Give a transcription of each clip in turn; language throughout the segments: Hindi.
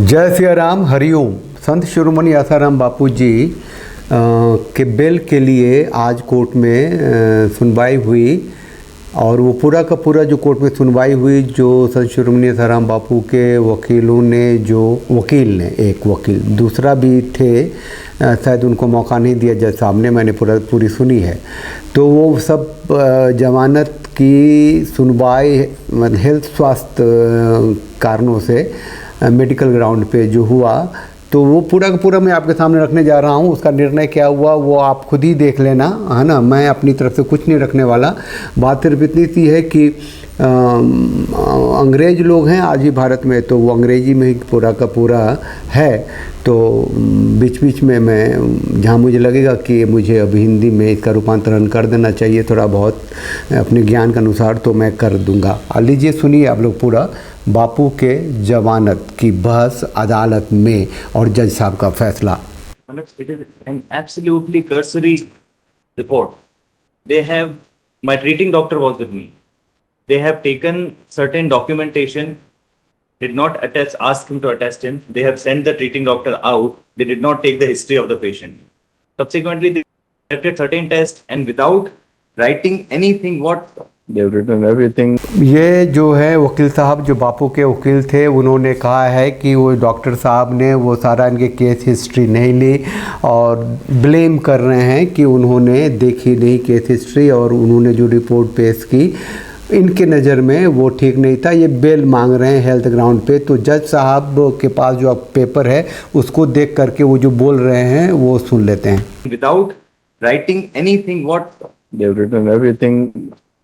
जय सिया राम, हरिओम। संत शिरोमणि आसाराम बापू जी के बेल के लिए आज कोर्ट में सुनवाई हुई और वो पूरा का पूरा जो कोर्ट में सुनवाई हुई, जो संत शिरोमणि आसाराम बापू के वकीलों ने, जो वकील ने, एक वकील दूसरा भी थे, शायद उनको मौका नहीं दिया जज साहब ने, मैंने पूरी सुनी है। तो वो सब जमानत की सुनवाई हेल्थ स्वास्थ्य कारणों से मेडिकल ग्राउंड पे जो हुआ, तो वो पूरा का पूरा मैं आपके सामने रखने जा रहा हूँ। उसका निर्णय क्या हुआ वो आप खुद ही देख लेना, है ना। मैं अपनी तरफ से कुछ नहीं रखने वाला। बात सिर्फ इतनी सी है कि अंग्रेज़ लोग हैं आज ही भारत में, तो वो अंग्रेज़ी में ही पूरा का पूरा है। तो बीच बीच में मैं, जहाँ मुझे लगेगा कि मुझे अभी हिंदी में इसका रूपांतरण कर देना चाहिए थोड़ा बहुत अपने ज्ञान के अनुसार, तो मैं कर दूंगा। लीजिए सुनिए आप लोग पूरा बापू के जमानत की बहस अदालत में और जज साहब का फैसला। It is an absolutely cursory report. They have, my treating doctor was with me. They have taken certain documentation, did not ask him to attest him. They have sent the treating doctor out. They did not take the history of the patient. Subsequently, they conducted certain tests and without writing anything, what they've written everything. ये जो है वकील साहब, जो बापू के वकील थे, उन्होंने कहा है कि वो डॉक्टर साहब ने वो सारा इनके केस हिस्ट्री नहीं ली और ब्लेम कर रहे हैं कि उन्होंने देखी नहीं केस हिस्ट्री और उन्होंने जो रिपोर्ट पेश की इनके नज़र में वो ठीक नहीं था। ये बेल मांग रहे हैं हेल्थ ग्राउंड पे। तो जज साहब के पास जो पेपर है उसको देख करके वो जो बोल रहे हैं वो सुन लेते हैं। Without writing anything, what they've written everything.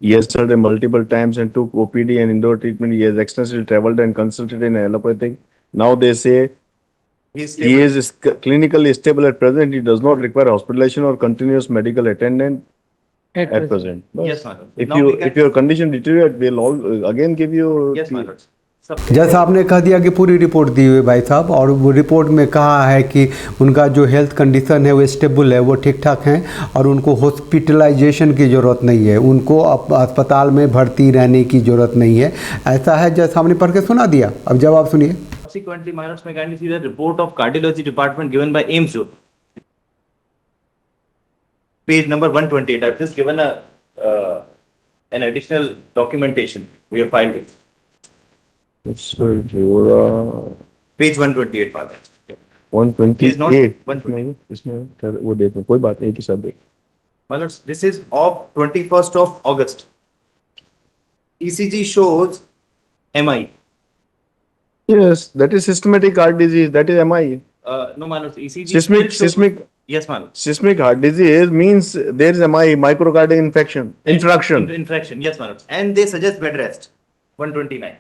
Yesterday multiple times and took OPD and indoor treatment. He has extensively traveled and consulted in allopathic. Now they say he is clinically stable at present. He does not require hospitalization or continuous medical attendant at present. Yes, my lord. If your condition deteriorates, we'll all again give you. Yes, my lord. जज साहब ने कह दिया कि पूरी रिपोर्ट दी हुई भाई साहब, और वो रिपोर्ट में कहा है कि उनका जो हेल्थ कंडीशन है वो स्टेबल है, वो ठीक ठाक हैं और उनको हॉस्पिटलाइजेशन की ज़रूरत नहीं है, उनको अस्पताल में भर्ती रहने की ज़रूरत नहीं है। ऐसा है, जज साहब ने पढ़ के सुना दिया। अब जवाब सुनिए। Subsequently, my lords, may kindly see the report of cardiology department given by AIIMS Group. Page number 128. I've just given an additional documentation we have filed with. Page 128, father. 128. 128. वो देखो, कोई बात नहीं कि सब देख। My lords, this is of 21st of August. ECG shows MI. Yes, that is systematic heart disease. That is MI. No, my lords, ECG. Seismic. Yes, my lords. Seismic heart disease means there is MI, microcardial infraction. Infraction. Yes, my lords. And they suggest bed rest. 129.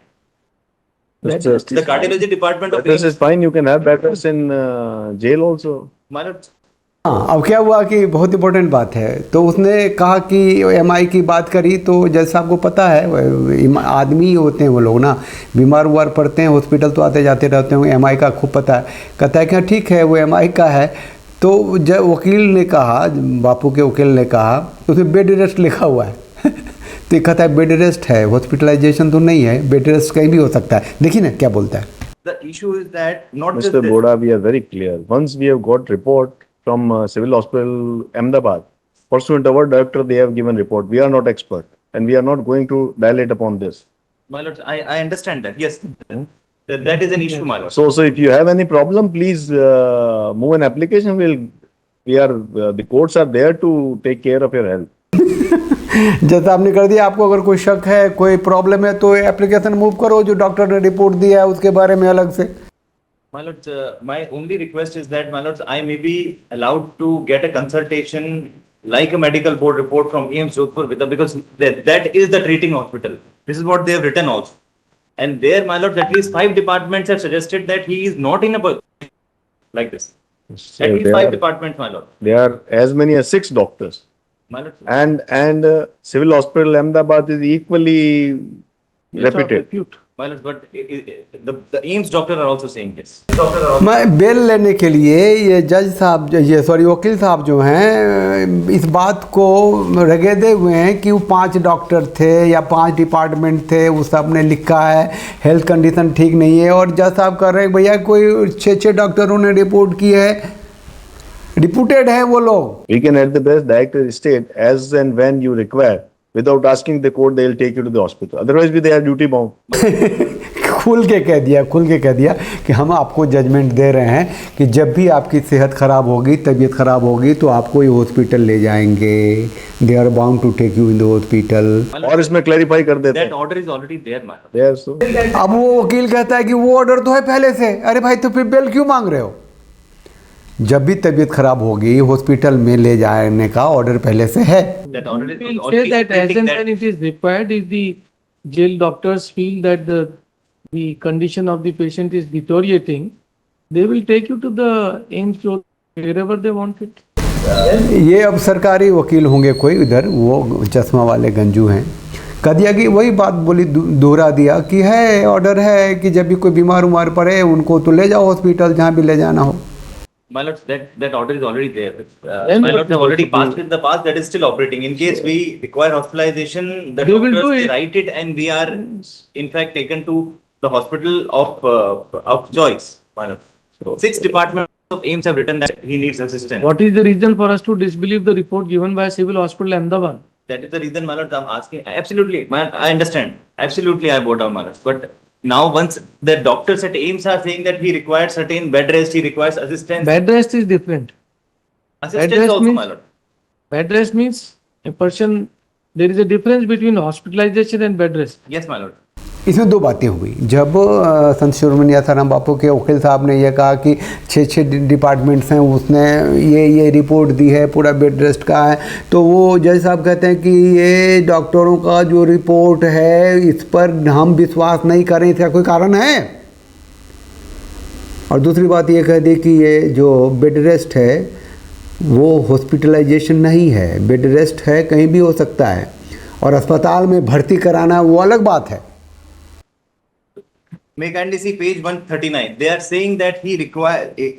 The cardiology department of This is fine. You can have bed rest in jail also. My lords. हाँ, अब क्या हुआ कि बहुत इंपॉर्टेंट बात है। तो उसने कहा कि एमआई की बात करी, तो जज साहब को पता है, आदमी होते हैं वो लोग ना, बीमार उमार पड़ते हैं, हॉस्पिटल तो आते जाते रहते हैं, एमआई का खूब पता है। कहता है कि ठीक है वो एमआई का है। तो जब वकील ने कहा, बापू के वकील ने कहा, तो उसमें बेड रेस्ट लिखा हुआ है तो ये कहता है बेड रेस्ट है, हॉस्पिटलाइजेशन तो नहीं है, बेड रेस्ट कहीं भी हो सकता है। देखिए ना क्या बोलता है। The issue is that not Mr. just this. Boda, we are very clear. Once we have got report from Civil Hospital Ahmedabad, pursuant to our director, they have given report. We are not expert, and we are not going to dilate upon this. My lords, I understand that. Yes, that is an issue, my lord. So if you have any problem, please move an application. The courts are there to take care of your health. जैसा आपने कर दिया, आपको अगर कोई शक है, कोई प्रॉब्लम है, तो एप्लीकेशन मूव करो, जो डॉक्टर ने रिपोर्ट दिया है उसके बारे में अलग से। My lords, my only request is that, my lords, I may be allowed to get a consultation like a medical board report from AIIMS Jodhpur because that is the treating hospital. This is what they have written also. And there, my lords, at least 5 departments have suggested that he is not in a like this. So At least 5 departments, my lord. There are as many as 6 doctors. My lord. And Civil Hospital Ahmedabad is equally reputed. But the AIMS doctor are also saying this. मैं बेल लेने के लिए ये जज साहब ये सॉरी वकील साहब जो हैं इस बात को रगेदे हुए हैं कि वो 5 डॉक्टर थे या 5 डिपार्टमेंट थे, वो सब ने लिखा है हेल्थ कंडीशन ठीक नहीं है, और जज साहब कह रहे हैं भैया कोई 6 डॉक्टरों ने रिपोर्ट की है, रिपोर्टेड है वो लोग। We can at the best director state as and when you require. Without asking the court, they will take you to the hospital. Otherwise, they are duty bound. खुल के कह दिया कि हम आपको जजमेंट दे रहे हैं कि जब भी आपकी सेहत खराब होगी, तबीयत खराब होगी तो आपको ये हॉस्पिटल ले जाएंगे। They are bound to take you in the hospital. और इसमें क्लैरिफाई कर देते That order is already there, man. हैं। So, अब वो वकील कहता है कि वो ऑर्डर तो है पहले से। अरे भाई तो फिर बेल क्यों मांग रहे हो? जब भी तबीयत खराब होगी हॉस्पिटल में ले जाने का ऑर्डर पहले से है। That order is We'll say already that as stating and that. when it is required, if the jail doctors feel that the condition of the patient is deteriorating, they will take you to the AIMS wherever they want it. ये अब सरकारी वकील होंगे कोई इधर, वो चश्मा वाले गंजू हैं, कह दिया कि वही बात बोली, दोहरा दिया कि है ऑर्डर है कि जब भी कोई बीमार उमार पड़े उनको तो ले जाओ हॉस्पिटल जहाँ भी ले जाना हो। My lords, that order is already there. Then My lords have what already to passed do? in the past. That is still operating. In case we require hospitalization, the They will doctors do they it. write it, and we are in fact taken to the hospital of choice. My lord. 6 departments of AIMS have written that he needs assistance. What is the reason for us to disbelieve the report given by Civil Hospital Ahmedabad? That is the reason, my lords, I'm asking. Absolutely, man, I understand. Absolutely, I bought out, my lords. But now, once the doctors at AIMS are saying that he requires certain bed rest, he requires assistance. Bed rest is different. Assistance bed rest also, means- my lord. Bed rest means a person, there is a difference between hospitalization and bed rest. Yes, my lord. इसमें 2 बातें हुई। जब संत शिरोमणि आसाराम बापू के वकील साहब ने यह कहा कि 6 डिपार्टमेंट्स हैं, उसने ये रिपोर्ट दी है पूरा बेड रेस्ट का है, तो वो जज साहब कहते हैं कि ये डॉक्टरों का जो रिपोर्ट है इस पर हम विश्वास नहीं करें, इसका कोई कारण है। और दूसरी बात ये कह दी कि ये जो बेड रेस्ट है वो हॉस्पिटलाइजेशन नहीं है, बेड रेस्ट है, कहीं भी हो सकता है, और अस्पताल में भर्ती कराना वो अलग बात है। May kindly see page 139. They are saying that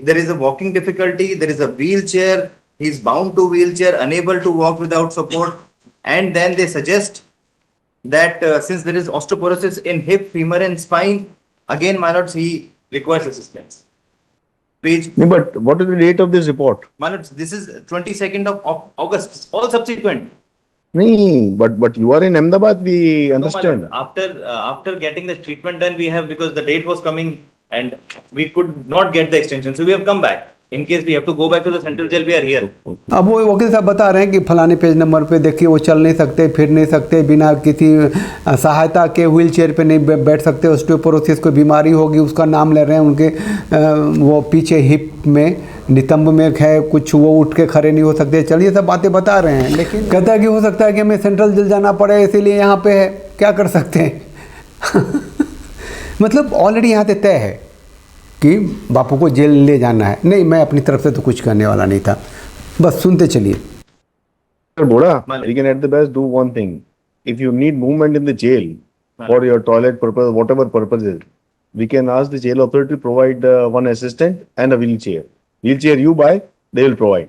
there is a walking difficulty, there is a wheelchair, he is bound to wheelchair, unable to walk without support, and then they suggest that since there is osteoporosis in hip, femur, and spine, again, my lords, he requires assistance. Page, no, but what is the date of this report? my lords, this is 22nd of August, all subsequent. No, but you are in Ahmedabad, we No, my understand. lord, after getting the treatment done, we have, because the date was coming and we could not get the extension, so we have come back. In case we have to go back to the central jail, we are here. अब वो वकील साहब बता रहे हैं कि फलाने पेज नंबर पे देखिए वो चल नहीं सकते, फिर नहीं सकते, बिना किसी सहायता के व्हील चेयर पर नहीं बैठ सकते, ऑस्टियोपोरोसिस कोई बीमारी होगी उसका नाम ले रहे हैं, उनके वो पीछे हिप में नितंब में है कुछ, वो उठ के खड़े नहीं हो सकते। चलिए सब बातें बता रहे हैं, लेकिन कहता है कि हो सकता है कि हमें सेंट्रल जेल जाना पड़े इसीलिए यहाँ पे है, क्या कर सकते हैं। मतलब ऑलरेडी यहाँ से तय है कि बापू को जेल ले जाना है। नहीं, मैं अपनी तरफ से तो कुछ करने वाला नहीं था, बस सुनते चलिए। Boda, we can at the best do one thing. If you need movement in the jail for your toilet purpose, whatever purposes, we can ask the jail authority to provide one assistant and a wheelchair. Wheelchair you buy, they will provide.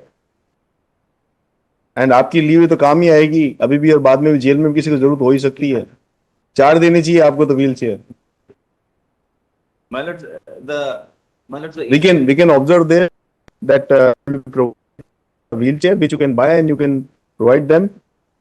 And आपकी लीव तो काम ही आएगी अभी भी और बाद में भी, जेल में भी किसी को जरूरत हो ही सकती है। 4 देनी चाहिए आपको तो wheelchair. My lords, We can observe there that wheelchair which you can buy and you can provide them,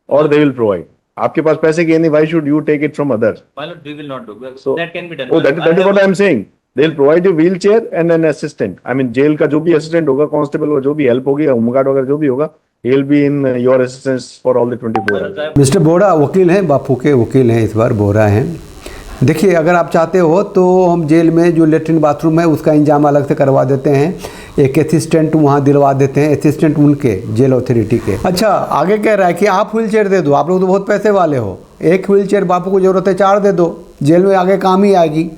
or they will provide. आपके पास पैसे के नहीं, why should you take it from others? my lord, we will not do. So- That can be done. Oh, that is what I am saying. They will provide you wheelchair and an assistant. I mean, jail का जो भी assistant होगा, constable का जो भी help होगी, होमगार्ड वगैरह जो भी होगा, he will be in your assistance for all the 24 hours. Mister बोरा वकील हैं, बापू के वकील हैं, इस बार बोरा हैं। देखिए अगर आप चाहते हो तो हम जेल में जो लेटरिन बाथरूम है उसका इंतजाम अलग से करवा देते हैं, एक असिस्टेंट वहाँ दिलवा देते हैं, असिस्टेंट उनके जेल अथॉरिटी के। अच्छा आगे कह रहा है कि आप व्हील चेयर दे दो, आप लोग तो बहुत पैसे वाले हो, एक व्हील चेयर बापू को जरूरत है 4 दे दो, जेल में आगे काम ही आएगी।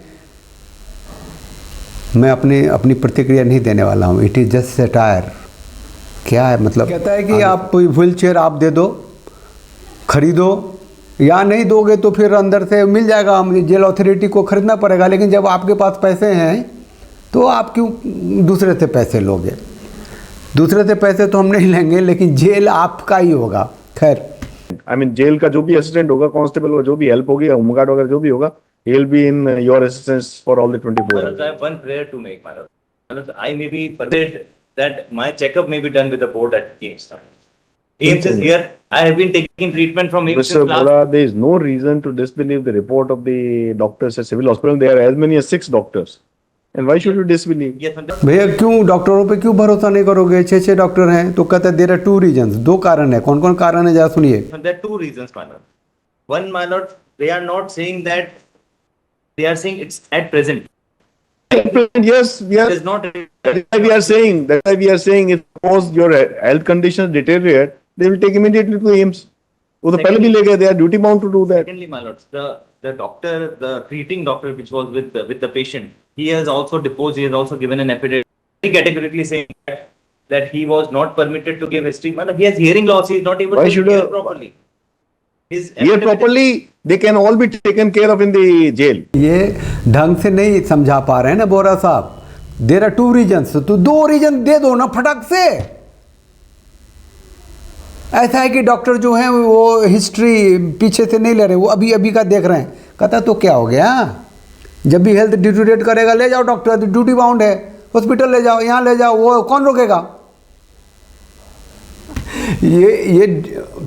मैं अपनी प्रतिक्रिया नहीं देने वाला हूँ, इट इज़ जस्ट सटायर। क्या है मतलब, कहता है कि आप व्हील चेयर आप दे दो, खरीदो, या नहीं दोगे तो फिर अंदर से मिल जाएगा, हम जेल अथॉरिटी को खरीदना पड़ेगा। लेकिन जब आपके पास पैसे हैं तो आप क्यों दूसरे से पैसे लोगे? दूसरे से पैसे तो हम नहीं लेंगे, लेकिन जेल आपका ही होगा। खैर, I mean, जेल का जो भी असिस्टेंट होगा, कांस्टेबल होगा, जो भी हेल्प होगी, होमगार्ड वगैरह जो भी होगा, he will be in your assistance for all the 24 hours. I have one prayer to make, my lord. I may be permitted that my checkup may be done with the board at AIMS. AIMS is here. I have been taking treatment from AIMS Mr. since last. Bora, there is no reason to disbelieve the report of the doctors at civil hospital. There are as many as 6 doctors. And why should you disbelieve? Yes, madam. भैया क्यों डॉक्टरों पे क्यों भरोसा नहीं करोगे? 6 डॉक्टर हैं तो कहते हैं देयर आर 2 रीजंस, 2 कारण है। कौन कौन कारण है जरा सुनिए। There are two reasons, my lord. One, my lord, they are not saying that, they are saying it's at present. Yes, we are. It is not. That's why we are saying. That's why we are saying. If suppose your health conditions deteriorate, they will take immediately to AIMS. वो तो पहले भी ले गए. They are duty bound to do that. Secondly, my lords, the doctor, the treating doctor, which was with the patient, he has also deposed. He has also given an affidavit, categorically saying that he was not permitted to give history. My lord, he has hearing loss. He is not able Why to should hear a- properly. His Here affidavit- properly, they can all be taken care of in the jail. ये ढंग से नहीं समझा पा रहे हैं ना बोरा साहब। देयर आर 2 रीजंस, तो 2 रीजन दे दो ना फटक से। ऐसा है कि डॉक्टर जो हैं वो हिस्ट्री पीछे से नहीं ले रहे, वो अभी अभी का देख रहे हैं। कहता तो क्या हो गया, जब भी हेल्थ डिटोरेट करेगा ले जाओ डॉक्टर, ड्यूटी बाउंड है, हॉस्पिटल ले जाओ, यहाँ ले जाओ, वो कौन रोकेगा? ये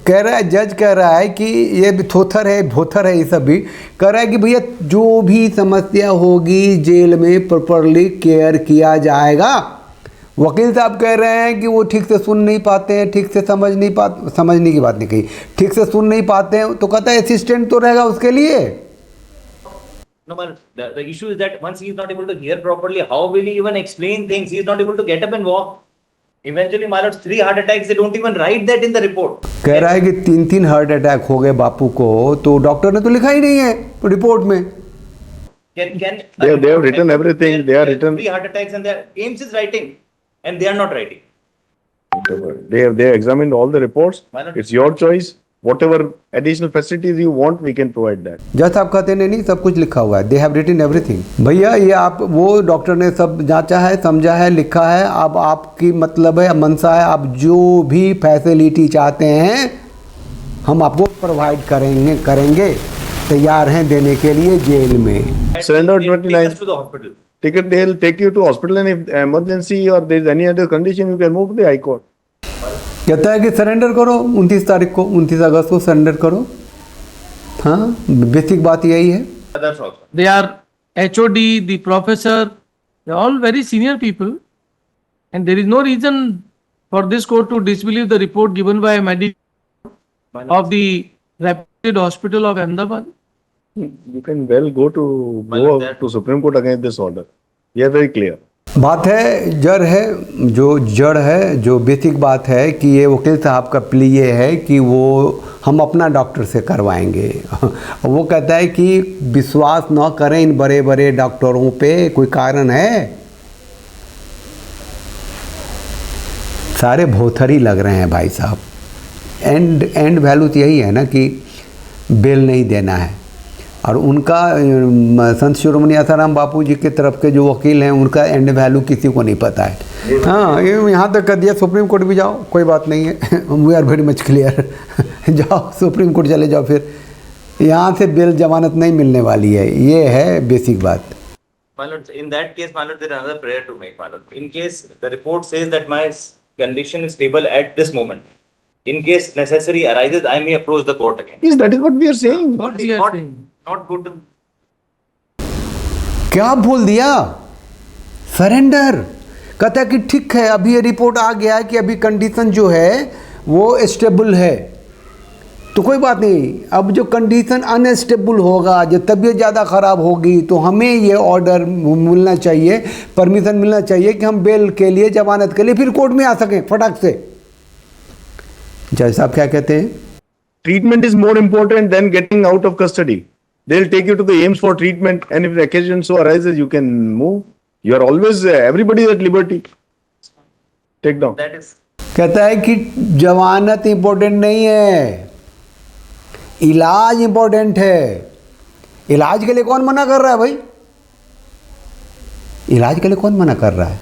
कह रहा है, जज कह रहा है कि ये थोथर है, भोथर है, ये सब भी कह रहा है कि भैया जो भी समस्या होगी जेल में प्रॉपरली केयर किया जाएगा। वकील साहब कह रहे हैं कि वो ठीक से सुन नहीं पाते हैं, ठीक से समझने की बात नहीं कही, ठीक से सुन नहीं पाते हैं, तो कहता है असिस्टेंट तो रहेगा उसके लिए। No, but the issue is that once he is not able to hear properly, how will he even explain things? He is not able to get up and walk. Eventually, my lords, 3 heart attacks. They don't even write that in the report. कह रहा है कि 3 हार्ट अटैक हो गए बापू को, तो डॉक्टर ने तो लिखा ही नहीं है रिपोर्ट में। Can They have written everything. They are written. 3 heart attacks, and their AIMS is writing, and they are not writing. They have examined all the reports. Why not? It's your choice. Whatever additional facilities you want, we can provide that. जज साहब कहते नहीं सब कुछ लिखा हुआ है, दे हैव रिटन एवरीथिंग। भैया ये आप वो डॉक्टर ने सब जांचा है, समझा है, लिखा है। अब आपकी मतलब है, मनसा है, आप जो भी फैसिलिटी चाहते हैं हम आपको प्रोवाइड करेंगे, तैयार हैं देने के लिए जेल में। Surrender They take 29. us to the hospital. They'll take you to hospital, and if emergency or there is any other condition, you can move to the High Court. कहता है कि सरेंडर करो 29 तारीख को, 29 अगस्त को सरेंडर करो। हाँ, बेसिक बात यही है। Others also. They are HOD, the professor, they are all very senior people, and there is no reason for this court to disbelieve the report given by a medic of the Rapid Hospital of Ahmedabad. You can well go to Supreme Court against this order. We are very clear. बात है जड़ है, जो बेसिक बात है कि ये वकील साहब का प्ली ये है कि वो हम अपना डॉक्टर से करवाएंगे। वो कहता है कि विश्वास न करें इन बड़े बड़े डॉक्टरों पे, कोई कारण है? सारे भोथरी लग रहे हैं भाई साहब। एंड वैल्यू तो यही है ना कि बेल नहीं देना है। और उनका संत शिरोमणि आसाराम बापू जी की तरफ के जो वकील हैं उनका एंड वैल्यू किसी को नहीं पता है। हाँ, ये यहाँ तक कर दिया, सुप्रीम कोर्ट भी जाओ, कोई बात नहीं है, we are very much clear. जाओ सुप्रीम कोर्ट चले जाओ, फिर यहाँ से बेल जमानत नहीं मिलने वाली है, ये है बेसिक बात। My lord, in that case, my lord, there is another prayer to make, my lord. In case the report says that my condition is stable at this moment, in case necessary arises, I may approach the court again. Yes, that is what we are saying. What we are Not, saying. not good to क्या बोल दिया? सरेंडर। कहता है कि ठीक है, अभी ये रिपोर्ट आ गया है कि अभी कंडीशन जो है वो स्टेबल है, तो कोई बात नहीं। अब जो कंडीशन अनस्टेबल होगा, जो तबीयत ज़्यादा ख़राब होगी, तो हमें ये ऑर्डर मिलना चाहिए, परमिशन मिलना चाहिए कि हम बेल के लिए, जमानत के लिए फिर कोर्ट में आ सकें फटाक से। जज साहब क्या कहते हैं? Treatment is more important than getting out of custody. They'll take you to the AIMS for treatment, and if the occasion so arises, you can move. You are always everybody is at liberty. Take down. that is कहता है कि जमानत इम्पोर्टेंट नहीं है, इलाज इंपॉर्टेंट है। इलाज के लिए कौन मना कर रहा है भाई? इलाज के लिए कौन मना कर रहा है?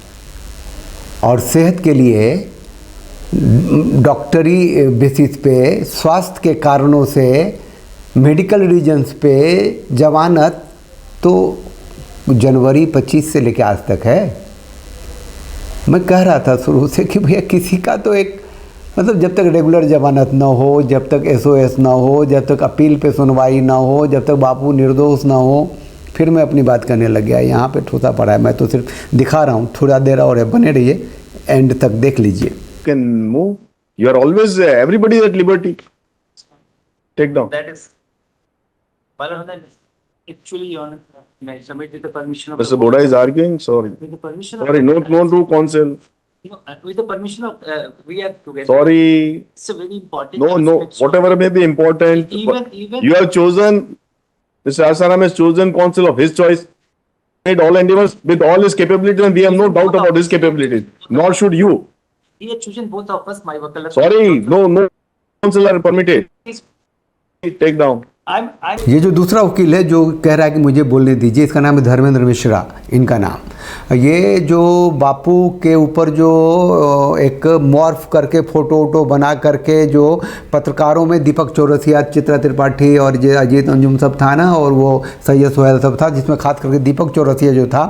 और सेहत के लिए डॉक्टरी बेसिस पे, स्वास्थ्य के कारणों से, मेडिकल रीजन्स पे जमानत तो जनवरी 25 से लेकर आज तक है। मैं कह रहा था शुरू से कि भैया किसी का तो एक मतलब जब तक रेगुलर जमानत ना हो, जब तक एसओएस ना हो, जब तक अपील पे सुनवाई ना हो, जब तक बापू निर्दोष ना हो, फिर मैं अपनी बात करने लग गया। यहाँ पे ठोसा पड़ा है, मैं तो सिर्फ दिखा रहा हूँ। थोड़ा देर और है, बने रहिए, एंड तक देख लीजिए। Can move. You are always, everybody is at liberty. Take down. That is. Actually, Your Honor, may I submit with the permission of. Mr. Boda is arguing, sorry. With the permission of. Sorry, no to counsel. No, with the permission of, we are together. Sorry. It's a very important. No, aspect. whatever may be important. Even. You have chosen, Mr. Asaram has chosen counsel of his choice. Made all endeavors with all his capabilities, and we have no doubt about his capabilities. Nor should you. He had chosen both of us, my worker. Sorry, no counsel are permitted. Take down. I'm. ये जो दूसरा वकील है जो कह रहा है कि मुझे बोलने दीजिए, इसका नाम है धर्मेंद्र मिश्रा, इनका नाम। ये जो बापू के ऊपर जो एक मॉर्फ करके फोटो वोटो बना करके जो पत्रकारों में दीपक चौरसिया, चित्रा त्रिपाठी और ये अजीत अंजुम सब था ना, और वो सैयद सोहेल सब था, जिसमें खास करके दीपक चौरसिया जो था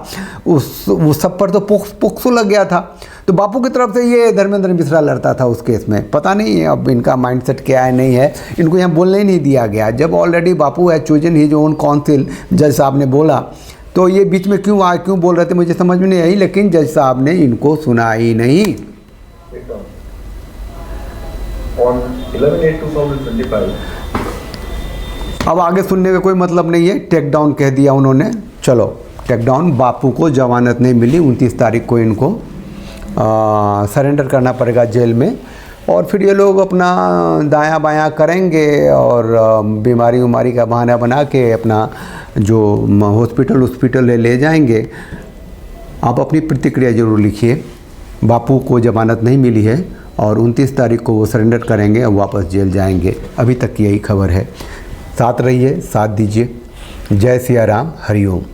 उस सब पर तो पोक्सो लग गया था। तो बापू की तरफ से ये धर्मेंद्र मिश्रा लड़ता था उस केस में। पता नहीं अब इनका माइंडसेट क्या है, नहीं है, इनको यहाँ बोलने ही नहीं दिया गया। जब ऑलरेडी बापू है चोजन हिज ओन काउंसिल, जज साहब ने बोला, तो ये बीच में क्यों बोल रहे थे मुझे समझ में नहीं आई, लेकिन जज साहब ने इनको सुना ही नहीं। On 11/8/2025. अब आगे सुनने का कोई मतलब नहीं है, टेक डाउन कह दिया उन्होंने। चलो टेक डाउन, बापू को जमानत नहीं मिली, 29 तारीख को इनको सरेंडर करना पड़ेगा जेल में, और फिर ये लोग अपना दायां बायां करेंगे और बीमारी उमारी का बहाना बना के अपना जो हॉस्पिटल ले जाएंगे। आप अपनी प्रतिक्रिया ज़रूर लिखिए। बापू को जमानत नहीं मिली है और 29 तारीख को वो सरेंडर करेंगे और वापस जेल जाएंगे। अभी तक की यही खबर है। साथ रहिए, साथ दीजिए। जय सिया राम, हरिओम।